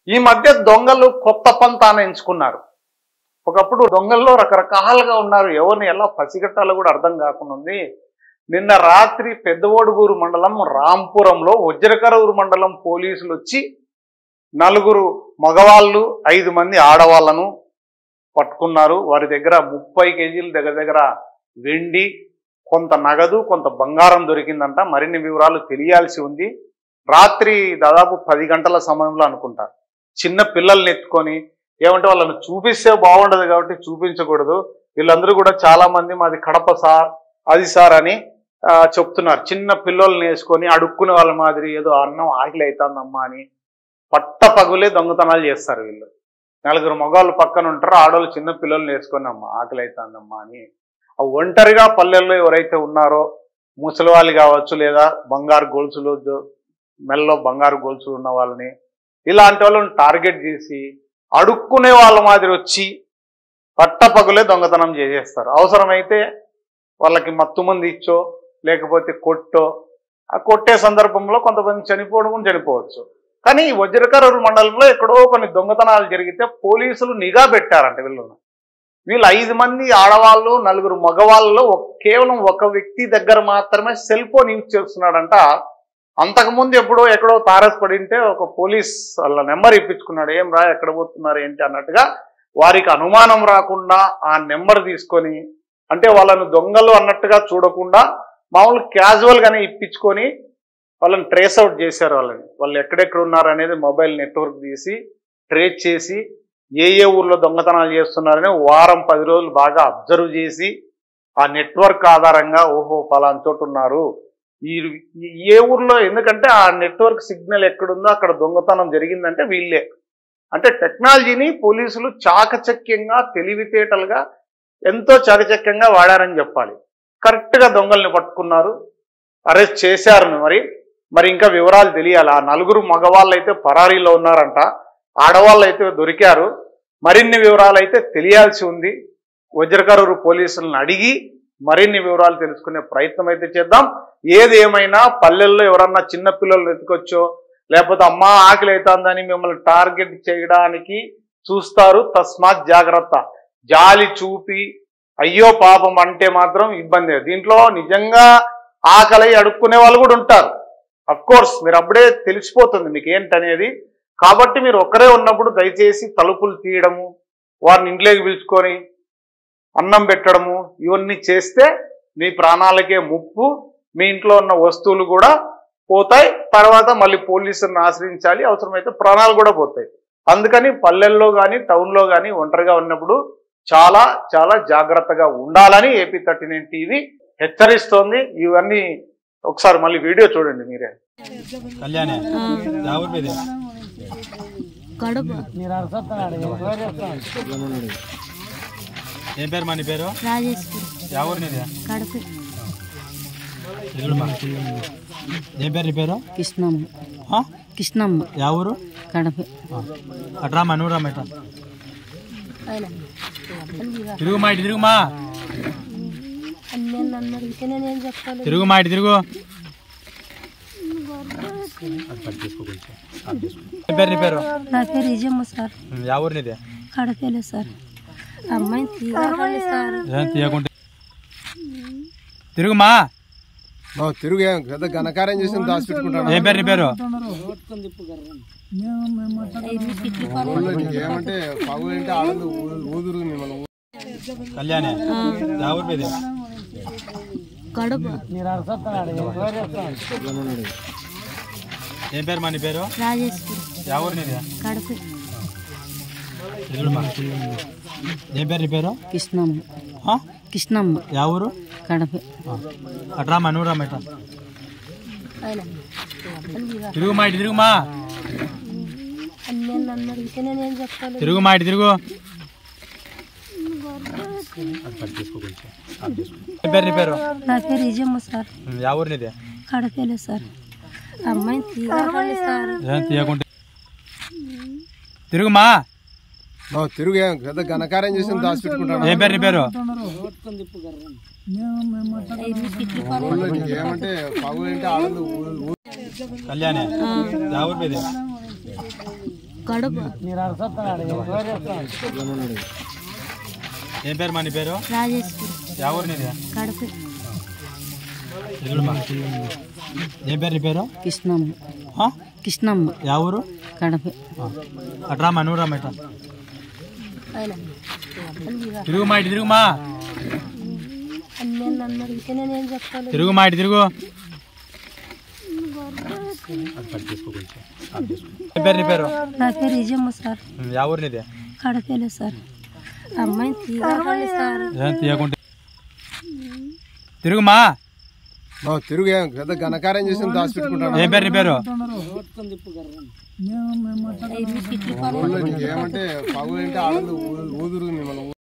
ఈ మధ్య దొంగలు కొత్త పంతాను ఎంచుకున్నారు. ఒకప్పుడు దొంగల్లో రకరకాలుగా ఉన్నారు. ఎవరిని ఎలా పసిగట్టాలో కూడా అర్థం కాకుండా ఉంది. నిన్న రాత్రి పెద్దవోడుగూరు మండలం రాంపురంలో వజ్రకరూరు మండలం పోలీసులు వచ్చి 4 మగవాళ్ళు 5 మంది ఆడవాళ్లను పట్టుకున్నారు. వారి దగ్గర 30 కేజీల దగ్గర వెండి, కొంత నగదు, కొంత బంగారం దొరికిందంట. మరిన్ని వివరాలు తెలియాల్సి ఉంది. రాత్రి దాదాపు 10 గంటల సమయంలో అనుకుంటా. చిన్న పిల్లల్ని ఎత్తుకొని, ఏమంటే వాళ్ళని చూపిస్తే బాగుండదు కాబట్టి చూపించకూడదు. వీళ్ళందరూ కూడా చాలా మంది మాది కడప సార్, అది సార్ అని చెప్తున్నారు. చిన్న పిల్లల్ని వేసుకొని అడుక్కునే వాళ్ళ మాదిరి ఏదో అన్నం ఆకలి అవుతుందమ్మా అని పట్టపగులే దొంగతనాలు చేస్తారు వీళ్ళు. 4 మగవాళ్ళు పక్కన ఉంటారు, ఆడవాళ్ళు చిన్న పిల్లల్ని వేసుకొని అమ్మ ఆకలి అవుతుందమ్మా అని. ఒంటరిగా పల్లెల్లో ఎవరైతే ఉన్నారో ముసలి వాళ్ళు కావచ్చు, లేదా బంగారు గొలుసులు మెల్లో బంగారు గొలుసులు ఉన్న వాళ్ళని, ఇలాంటి వాళ్ళని టార్గెట్ చేసి అడుక్కునే వాళ్ళ మాదిరి వచ్చి పట్టపగులే దొంగతనం చేసేస్తారు. అవసరమైతే వాళ్ళకి మత్తుమంది ఇచ్చో లేకపోతే కొట్టో, ఆ కొట్టే సందర్భంలో కొంతమంది చనిపోవచ్చు. కానీ ఈ వజ్రకరూరు మండలంలో ఎక్కడో కొన్ని దొంగతనాలు జరిగితే పోలీసులు నిఘా పెట్టారంట. వీళ్ళు 5 మంది ఆడవాళ్ళు 4 మగవాళ్ళలో కేవలం ఒక వ్యక్తి దగ్గర మాత్రమే సెల్ ఫోన్ యూజ్ చేస్తున్నాడంట. అంతకుముందు ఎక్కడో తారసపడి ఉంటే ఒక పోలీస్ వాళ్ళ నెంబర్ ఇప్పించుకున్నాడు. ఏం రా ఎక్కడ పోతున్నారు ఏంటి అన్నట్టుగా. వారికి అనుమానం రాకుండా ఆ నెంబర్ తీసుకొని, అంటే వాళ్ళను దొంగలు అన్నట్టుగా చూడకుండా మామూలు క్యాజువల్గానే ఇప్పించుకొని వాళ్ళని ట్రేస్ అవుట్ చేశారు. వాళ్ళు ఎక్కడెక్కడ ఉన్నారు అనేది మొబైల్ నెట్వర్క్ తీసి ట్రేస్ చేసి ఏ ఊర్లో దొంగతనాలు చేస్తున్నారని వారం 10 రోజులు బాగా అబ్జర్వ్ చేసి ఆ నెట్వర్క్ ఆధారంగా ఓహో పలానా చోటు ఉన్నారు ఏ ఊర్లో, ఎందుకంటే ఆ నెట్వర్క్ సిగ్నల్ ఎక్కడుందో అక్కడ దొంగతనం జరిగిందంటే వీళ్ళే. అంటే టెక్నాలజీని పోలీసులు చాకచక్యంగా తెలివితేటలుగా ఎంతో చాకచక్యంగా వాడారని చెప్పాలి. కరెక్ట్గా దొంగల్ని పట్టుకున్నారు, అరెస్ట్ చేశారు. మరి ఇంకా వివరాలు తెలియాలి. ఆ 4 మగవాళ్ళు అయితే పరారీలో ఉన్నారంట, ఆడవాళ్ళు అయితే దొరికారు. మరిన్ని వివరాలు అయితే తెలియాల్సి ఉంది. వజ్రకరూరు పోలీసులను అడిగి మరిన్ని వివరాలు తెలుసుకునే ప్రయత్నం అయితే చేద్దాం. ఏది ఏమైనా పల్లెల్లో ఎవరన్నా చిన్న పిల్లలు ఎత్తుకొచ్చో లేకపోతే అమ్మా ఆకలి అవుతుందని మిమ్మల్ని టార్గెట్ చేయడానికి చూస్తారు. తస్మాత్ జాగ్రత్త. జాలి చూపి అయ్యో పాపం అంటే మాత్రం ఇబ్బంది. దీంట్లో నిజంగా ఆకలి అడుక్కునే వాళ్ళు కూడా ఉంటారు. అఫ్కోర్స్ మీరు అప్పుడే తెలిసిపోతుంది మీకు ఏంటనేది. కాబట్టి మీరు ఒక్కరే ఉన్నప్పుడు దయచేసి తలుపులు తీయడము, వారిని ఇంట్లోకి పిలుచుకొని అన్నం పెట్టడము, ఇవన్నీ చేస్తే మీ ప్రాణాలకే ముప్పు, మీ ఇంట్లో ఉన్న వస్తువులు కూడా పోతాయి. తర్వాత మళ్ళీ పోలీసులను ఆశ్రయించాలి, అవసరమైతే ప్రాణాలు కూడా పోతాయి. అందుకని పల్లెల్లో కానీ టౌన్లో కానీ ఒంటరిగా ఉన్నప్పుడు చాలా చాలా జాగ్రత్తగా ఉండాలని AP39 టీవీ హెచ్చరిస్తోంది. ఇవన్నీ ఒకసారి మళ్ళీ వీడియో చూడండి మీరే. కళ్యాణే ఏం పేరు మా నీ పేరు? ఎవరు నీది? ఏం పేరు నీ పేరు? కృష్ణమ్మ. ఎవరు? కడప. అట్రామా నువ్వు రామా ఇట్లా తిరుగుమా ఇటు తిరుగుమా తిరుగుమా ఇటు తిరుగు. ఏం పేరు నీ పేరు? నా పేరు విజయమ్మ సార్. ఎవరు నీది? కడపలే సార్. అమ్మాయిని తీయకండి సార్. తీయకుంటే తిరుగుమా తిరుగు పెద్ద ఘనకార్యం చేసి దాచిపెట్టుకుంటాను. ఏం పేరు నీ పేరు? ఏమంటే పగులంటే ఆడలు ఊదురు మిమ్మల్ని. కళ్యాణే ఎవరు మీది? కడప. ఏం పేరు మా నీ పేరు? ఎవరు నీది? కడప. ఏం పేరు నీ పేరు? కృష్ణమ్మ. కృష్ణమ్మ. ఎవరు? కడప. అట్రామా నువ్వు రామా ఇట్లా తిరుగుమా ఇటు తిరుగుమా తిరుగుమా ఇటు తిరుగు. ఏం పేరు నీ పేరు? నా పేరు విజయమ్మ సార్. ఎవరు నీది? కడపలే సార్. అమ్మాయిని తీయకండి సార్. తీయకుంటే తిరుగుమా తిరుగు పెద్ద ఘనకార్యం చేసి దాచిపెట్టుకుంటాను. ఏం పేరు నీ పేరు? ఏమంటే పగులంటే ఆడలు. కళ్యాణే ఎవరు మీది? కడప ఏం పేరు మా నీ పేరు రాజేశ్వరి ఎవరు నీది కడప ఏం పేరు నీ పేరు కృష్ణమ్మ ఆ? కృష్ణమ్మ ఎవరు కడప అట్రామా నువ్వు రామా ఇట్లా తిరుగుమా ఇటు తిరుగుమా నన్ను అడిగితే నేనేం చెప్పాలి తిరుగుమా ఇటు తిరుగు ఏం పేరు నీ పేరు నా పేరు విజయమ్మ సార్ ఎవరు నీది కడపలే సార్ అమ్మాయిని తీయకండి సార్ ఏం తీయకుంటే తిరుగుమా తిరుగు పెద్ద ఘనకార్యం చేసి దాచిపెట్టుకుంటాను ఏం పేరు నీ పేరు ఏమంటే పగులంటే ఆడలు ఊదురు మిమ్మల్ని